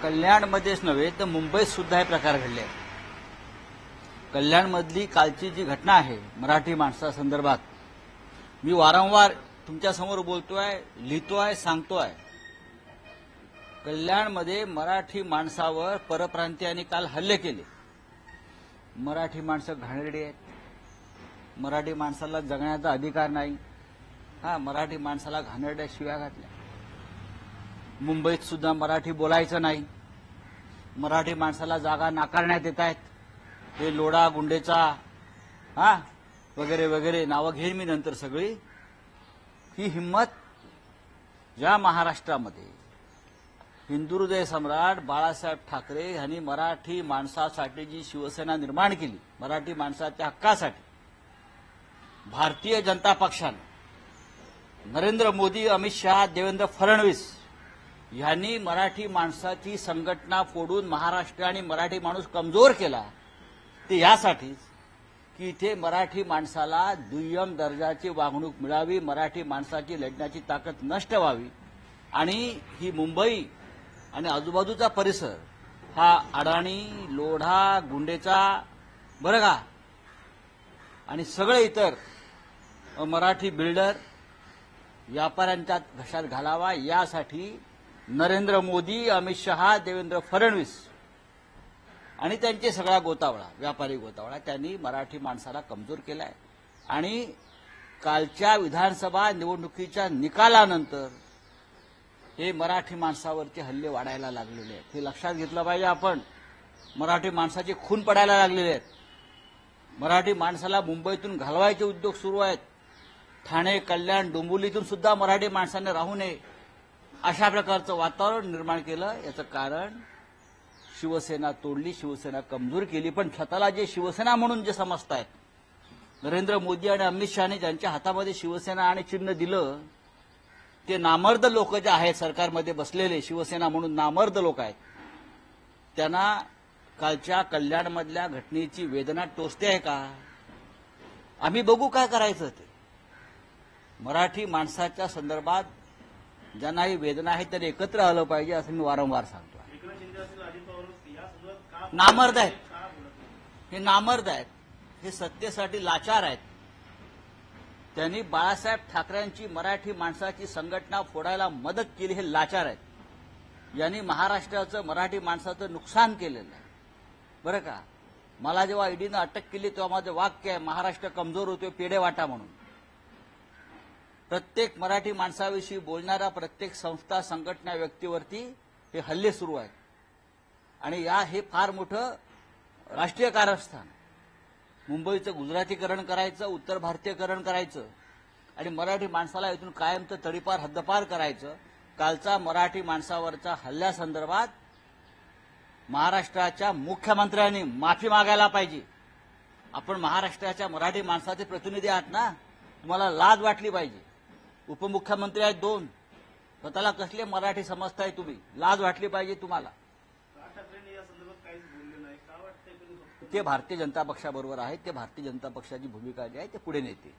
कल्याणमध्येच नव्हे तर मुंबईत सुद्धा हे प्रकार घडले आहेत. कल्याणमधली कालची जी घटना आहे मराठी माणसासंदर्भात, मी वारंवार तुमच्यासमोर बोलतोय, लिहितोय, सांगतोय. कल्याणमध्ये मराठी माणसावर परप्रांतीयांनी काल हल्ले केले. मराठी माणसं घाणेरडी आहेत. मराठी माणसाला जगण्याचा अधिकार नाही. मराठी माणसाला घाणेरड्या शिव्या घातल्या. मुंबईत सुद्धा मराठी बोलायचं नाही. मराठी माणसाला जागा नाकारण्यात येत आहेत. हे लोढा गुंडेचा वगैरे वगैरे नावं घेईन मी नंतर सगळी. ही हिंमत ज्या महाराष्ट्रामध्ये हिंदुहृदय सम्राट बाळासाहेब ठाकरे यांनी मराठी माणसासाठी जी शिवसेना निर्माण केली, मराठी माणसाच्या हक्कासाठी, भारतीय जनता पक्षानं नरेंद्र मोदी, अमित शहा, देवेंद्र फडणवीस यांनी मराठी माणसाची संघटना फोडून महाराष्ट्र आणि मराठी माणूस कमजोर केला, ते यासाठीच की इथे मराठी माणसाला दुय्यम दर्जाची वागणूक मिळावी, मराठी माणसाची लढण्याची ताकद नष्ट व्हावी. आणि ही मुंबई आणि आजूबाजूचा परिसर हा अडाणी, लोढा, गुंडेचा, बरं का, आणि सगळे इतर मराठी बिल्डर व्यापाऱ्यांच्या घशात घालावा, यासाठी नरेंद्र मोदी, अमित शहा, देवेंद्र फडणवीस आणि त्यांचे सगळा गोतावळा, व्यापारी गोतावळा, त्यांनी मराठी माणसाला कमजोर केलाय. आणि कालच्या विधानसभा निवडणुकीच्या निकालानंतर हे मराठी माणसावरचे हल्ले वाढायला लागलेले आहेत. हे लक्षात घेतलं पाहिजे आपण. मराठी माणसाचे खून पडायला लागलेले आहेत. मराठी माणसाला मुंबईतून घालवायचे उद्योग सुरू आहेत. ठाणे, कल्याण, डोंबिवलीतून सुद्धा मराठी माणसाने राहू नये अशा प्रकारचं वातावरण निर्माण केलं. याचं कारण शिवसेना तोडली, शिवसेना कमजोर केली. पण स्वतःला जे शिवसेना म्हणून जे समजतायत, नरेंद्र मोदी आणि अमित शहाने ज्यांच्या हातामध्ये शिवसेना आणि चिन्ह दिलं, ते नामर्द लोक जे आहेत सरकारमध्ये बसलेले, शिवसेना म्हणून नामर्द लोक आहेत, त्यांना कालच्या कल्याणमधल्या घटनेची वेदना टोचते आहे का? आम्ही बघू काय करायचं ते. मराठी माणसाच्या संदर्भात ज्यांना ही वेदना आहे त्यांनी एकत्र आलं पाहिजे, असं मी वारंवार सांगतो. नामर्द आहेत, हे नामर्द आहेत, हे सत्तेसाठी लाचार आहेत. त्यांनी बाळासाहेब ठाकरेंची मराठी माणसाची संघटना फोडायला मदत केली, हे लाचार आहेत. यांनी महाराष्ट्राचं, मराठी माणसाचं नुकसान केलेलं आहे, बरं का. मला जेव्हा ईडीनं अटक केली तेव्हा माझं वाक्य आहे, महाराष्ट्र कमजोर होतोय, पेढे वाटा म्हणून. प्रत्येक मराठी माणसाविषयी बोलणाऱ्या प्रत्येक संस्था, संघटना, व्यक्तीवरती हे हल्ले सुरू आहेत. आणि हे फार मोठं राष्ट्रीय कारस्थान. मुंबईचं गुजरातीकरण करायचं, उत्तर भारतीयकरण करायचं आणि मराठी माणसाला इथून कायमचं तडीपार, हद्दपार करायचं. कालचा मराठी माणसावरचा हल्ल्यासंदर्भात महाराष्ट्राच्या मुख्यमंत्र्यांनी माफी मागायला पाहिजे. आपण महाराष्ट्राच्या मराठी माणसाचे प्रतिनिधी आहात ना, तुम्हाला लाज वाटली पाहिजे. उपमुख्यमंत्री आहेत 2, स्वतःला कसले मराठी समजताय तुम्ही? लाज वाटली पाहिजे तुम्हाला. ते भारतीय जनता पक्षाबरोबर आहेत. ते भारतीय जनता पक्षाची भूमिका जी आहे ते पुढे नेते.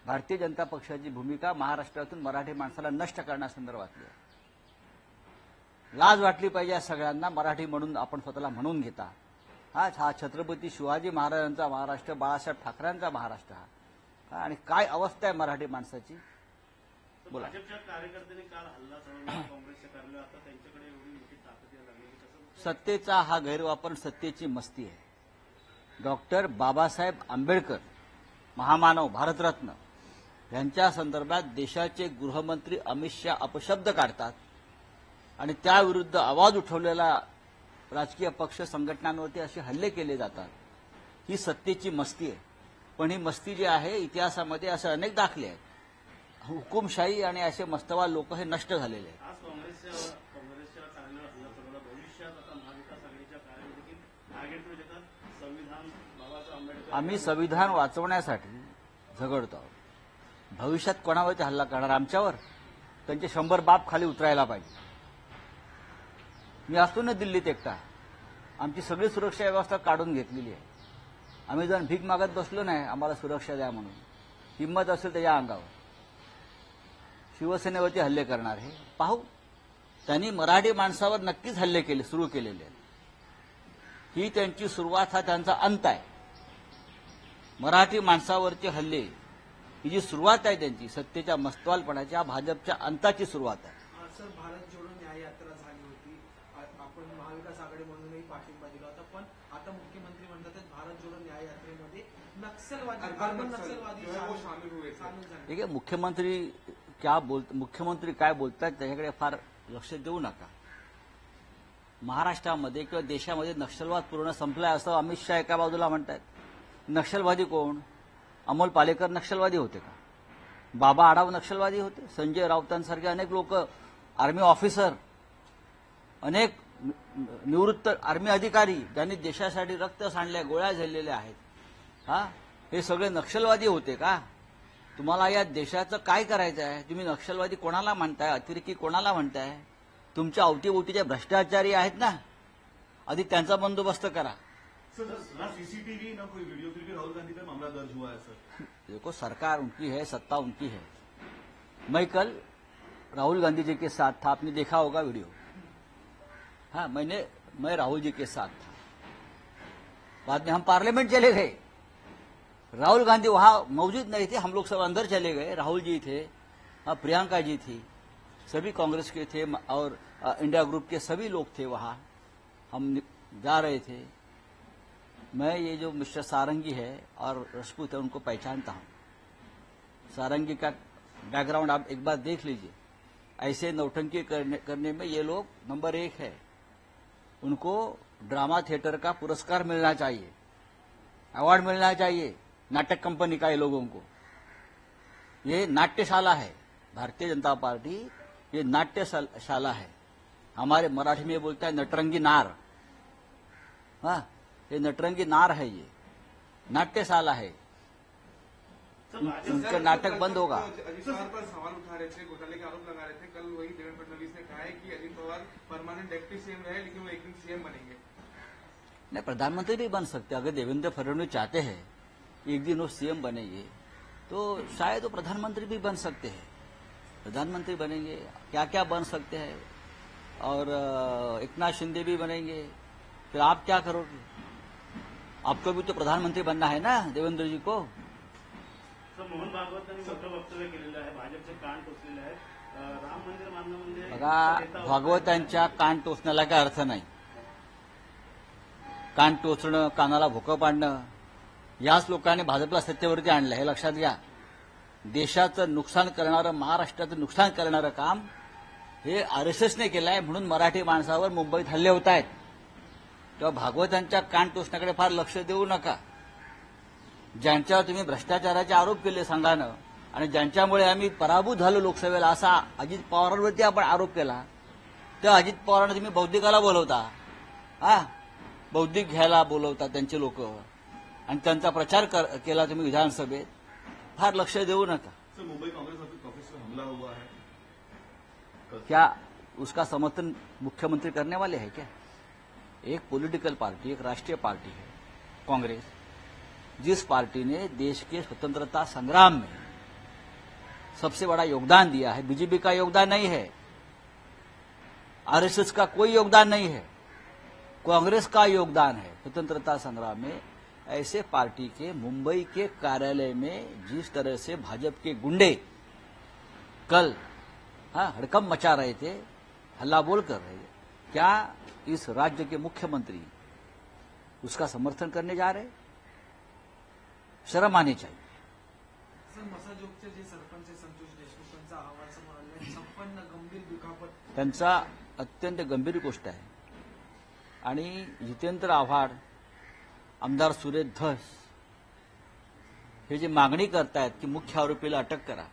भारतीय जनता पक्षाची भूमिका महाराष्ट्रातून मराठी माणसाला नष्ट करण्यासंदर्भातली आहे. लाज वाटली पाहिजे या सगळ्यांना. मराठी म्हणून आपण स्वतःला म्हणून घेता. हा छत्रपती शिवाजी महाराजांचा महाराष्ट्र, बाळासाहेब ठाकरेंचा महाराष्ट्र हा. आणि काय अवस्था आहे मराठी माणसाची, बोला. सत्तेचा हा गैरवापर, सत्तेची मस्ती आहे. डॉक्टर बाबासाहेब आंबेडकर, महामानव, भारतरत्न, यांच्या संदर्भात देशाचे गृहमंत्री अमित शहा अपशब्द काढतात आणि त्याविरुद्ध आवाज उठवलेला राजकीय पक्ष, संघटनांवरती असे हल्ले केले जातात. ही सत्तेची मस्ती आहे. पण ही मस्ती जी आहे, इतिहासामध्ये असे अनेक दाखले आहेत. हुकुमशाही आणि असे मस्तवाल लोक हे नष्ट झालेले आहेत. आम्ही संविधान वाचवण्यासाठी झगडतो आहोत. भविष्यात कोणावरती हल्ला करणार आमच्यावर, त्यांचे 100 बाप खाली उतरायला पाहिजे. मी असतो ना दिल्लीत एकटा, आमची सगळी सुरक्षा व्यवस्था काढून घेतलेली आहे. आम्ही जण भीक मागत बसलो नाही आम्हाला सुरक्षा द्या म्हणून. हिंमत असेल तर या अंगावर. शिवसेनेवरती हल्ले करणार हे पाहू. त्यांनी मराठी माणसावर नक्कीच हल्ले केले, सुरू केलेले आहेत. ही त्यांची सुरुवात, हा त्यांचा अंत आहे. मराठी माणसावरचे हल्ले ही जी सुरुवात आहे त्यांची सत्तेच्या मस्तवालपणाच्या, भाजपच्या अंताची सुरुवात आहे. सर, भारत जोडो न्याय यात्रा झाली होती. आपण महाविकास आघाडी म्हणूनही पाठिंबा दिला होता, पण आता मुख्यमंत्री म्हणतात भारत जोडो न्याय यात्रेमध्ये नक्षलवादी ठीक आहे. मुख्यमंत्री काय बोलतात त्याच्याकडे फार लक्ष देऊ नका. महाराष्ट्रामध्ये किंवा देशामध्ये नक्षलवाद पूर्ण संपलाय असं अमित शहा एका बाजूला म्हणतात. नक्षलवादी कोण? अमोल पालेकर नक्षलवादी होते का? बाबा आढाव नक्षलवादी होते? संजय राऊतांसारखे अनेक लोक, आर्मी ऑफिसर, अनेक निवृत्त आर्मी अधिकारी ज्यांनी देशासाठी रक्त सांडले, गोळ्या झेललेल्या आहेत, हे सगळे नक्षलवादी होते का? तुम्हाला या देशाचं काय करायचं आहे? तुम्ही नक्षलवादी कोणाला म्हणताय? अतिरेकी कोणाला म्हणताय? तुमच्या अवतीभोवतीचे भ्रष्टाचारी आहेत ना, आधी त्यांचा बंदोबस्त करा. सर, ना सीसीटीवी ना कोई वीडियो, फिर भी राहुल गांधी पर मामला दर्ज हुआ है सर. देखो, सरकार उनकी है, सत्ता उनकी है. मैं कल राहुल गांधी जी के साथ था, आपने देखा होगा वीडियो. मैं राहुल जी के साथ था. बाद में हम पार्लियामेंट चले गए, राहुल गांधी वहां मौजूद नहीं थे. हम लोग सब अंदर चले गए. राहुल जी थे, प्रियंका जी थी, सभी कांग्रेस के थे और इंडिया ग्रुप के सभी लोग थे वहां. हम जा रहे थे. मैं ये जो मिस्टर सारंगी है और राजपूत है उनको पहचानता हूं. सारंगी का बैकग्राउंड आप एक बार देख लीजिए. ऐसे नौटंकी करने में ये लोग नंबर 1 है. उनको ड्रामा थिएटर का पुरस्कार मिलना चाहिए, अवार्ड मिलना चाहिए. नाटक कंपनी का ये लोगों को, ये नाट्यशाला है. भारतीय जनता पार्टी ये नाट्यशाला है. हमारे मराठी में बोलता है नटरंगी नार. ये नटरंगी नार है, ये नाट्यशाला है. उनका नाटक बंद होगा. अजित पवार पर सवाल उठा रहे थे, घोटाले के आरोप लगा रहे थे. कल वही देवेंद्र फडणवीस ने कहा है कि Ajit Pawar permanent deputy CM रहे, लेकिन वो एक दिन सीएम बनेंगे. नहीं, प्रधानमंत्री भी बन सकते. अगर देवेंद्र फडणवीस चाहते हैं एक दिन वो सीएम बनेंगे तो शायद वो प्रधानमंत्री भी बन सकते हैं. प्रधानमंत्री बनेंगे, क्या क्या बन सकते हैं. और एकनाथ शिंदे भी बनेंगे. फिर आप क्या करोगे? आपको भी तो प्रधानमंत्री बनना है ना, देवेंद्र जी को. सर, मोहन भागवतांनी मोठं वक्तव्य केलेलं आहे, भाजपचे कान टोचलेले आहेत. राम मंदिर बांधणं म्हणजे बघा, भागवतांच्या कान टोचण्याला काय अर्थ नाही. कान टोचणं, कानाला भोकं पाडणं, याच लोकांनी भाजपला सत्तेवरती आणलं, हे लक्षात घ्या. देशाचं नुकसान करणारं, महाराष्ट्राचं नुकसान करणारं काम हे आरएसएसने केलं आहे. म्हणून मराठी माणसावर मुंबईत हल्ले होत आहेत. तेव्हा भागवतांच्या कान टोचण्याकडे फार लक्ष देऊ नका. ज्यांच्यावर तुम्ही भ्रष्टाचाराचे आरोप केले संघानं आणि ज्यांच्यामुळे आम्ही पराभूत झालो लोकसभेला, असा अजित पवारांवरती आपण आरोप केला, तर अजित पवारांना तुम्ही बौद्धिकाला बोलवता, बौद्धिक घ्यायला बोलवता त्यांचे लोक, आणि त्यांचा प्रचार केला तुम्ही विधानसभेत. फार लक्ष देऊ नका. सर, मुंबई कांग्रेस ऑफिस में हमला हुआ है, क्या उसका समर्थन मुख्यमंत्री करने वाले हैं क्या? एक पॉलिटिकल पार्टी, एक राष्ट्रीय पार्टी है कांग्रेस, जिस पार्टी ने देश के स्वतंत्रता संग्राम में सबसे बड़ा योगदान दिया है. बीजेपी का योगदान नहीं है, आरएसएस का कोई योगदान नहीं है, कांग्रेस का योगदान है स्वतंत्रता संग्राम में. ऐसे पार्टी के मुंबई के कार्यालय में जिस तरह से भाजपा के गुंडे कल हड़कंप मचा रहे थे, हल्ला बोल कर रहे थे, क्या इस राज्य के मुख्यमंत्री उसका समर्थन करने जा रहे? शर्म आनी चाहिए. सर, मसाजोगचे जे सरपंच संतोष देशमुख यांचा अहवाल समोर आला, संपन्न गंभीर दुखापत. त्यांचा अत्यंत गंभीर गोष्ट आहे. आणि जितेंद्र आव्हाड, आमदार सुरेश धस हे जे मागणी करतायत की मुख्य आरोपीला अटक करा,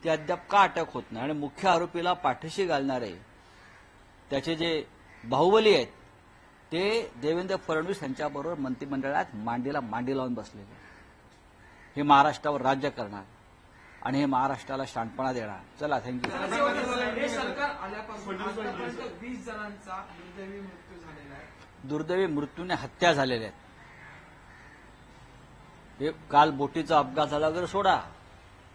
ते अद्याप का अटक होत नाही. आणि मुख्य आरोपीला पाठीशी घालणारे त्याचे जे बाहुबली आहेत ते देवेंद्र फडणवीस यांच्याबरोबर मंत्रिमंडळात मांडीला मांडी लावून बसलेले. हे महाराष्ट्रावर राज्य करणार आणि हे महाराष्ट्राला शांतपणा देणार. चला, थँक्यू. हे सरकार आल्यापासून आतापर्यंत 20 जणांचा दुर्दैवी मृत्यू झालेला आहे. दुर्दैवी मृत्यूने हत्या झालेल्या आहेत. हे काल बोटीचा अपघात झाला वगैरे सोडा,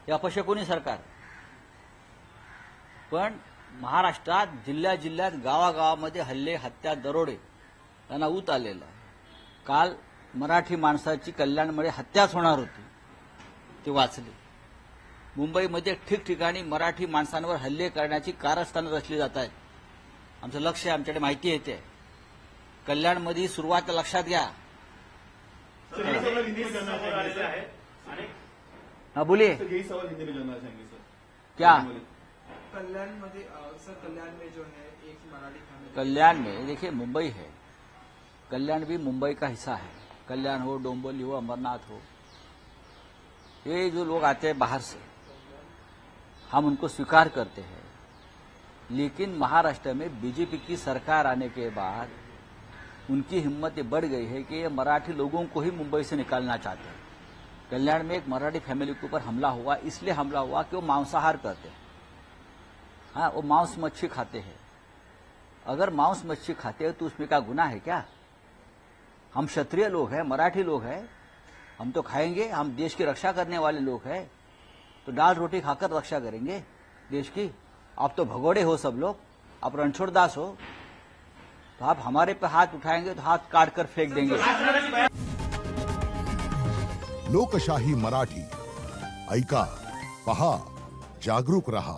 हे अपशकुनी सरकार. पण महाराष्ट्रात जिल्ह्यात गावागावामध्ये हल्ले, हत्या, दरोडे यांना ऊत आलेला आहे. काल मराठी माणसाची कल्याणमध्ये हत्याच होणार होती, ती वाचली. मुंबईमध्ये ठिकठिकाणी मराठी माणसांवर हल्ले करण्याची कारस्थानं रचली जात आहेत. आमचं लक्ष आहे, आमच्याकडे माहिती येते. कल्याणमध्ये सुरुवात लक्षात घ्या. सर यही सवाल हिंदी में करना समोर चाहेंगे आलेले सर आहे. अनेक हा बोलिए. सर यही सवाल हिंदी में करना चाहेंगे सर क्या कल्याण मध्ये सर कल्याण में जो है एक मराठी फैमिली कल्याण में देखिए मुंबई है, कल्याण भी मुंबई का हिस्सा है. कल्याण हो, डोंबिवली हो, अमरनाथ हो, ये जो लोग आते हैं बाहर से, हम उनको स्वीकार करते हैं. लेकिन महाराष्ट्र में बीजेपी की सरकार आने के बाद उनकी हिम्मत ये बढ़ गई है कि ये मराठी लोगों को ही मुंबई से निकालना चाहते हैं. कल्याण में एक मराठी फैमिली के ऊपर हमला हुआ, इसलिए हमला हुआ कि वो मांसाहार करते हैं. हाँ, वो मांस मच्छी खाते हैं. अगर मांस मच्छी खाते हैं तो उसमें क्या गुनाह है क्या? हम क्षत्रिय लोग हैं, मराठी लोग हैं, हम तो खाएंगे. हम देश की रक्षा करने वाले लोग हैं, तो दाल रोटी खाकर रक्षा करेंगे देश की. आप तो भगोड़े हो सब लोग, आप रणछोड़ दास हो, तो आप हमारे पे हाथ उठाएंगे तो हाथ काट कर फेंक देंगे. लोकशाही मराठी ऐका, पहा, जागरूक रहा.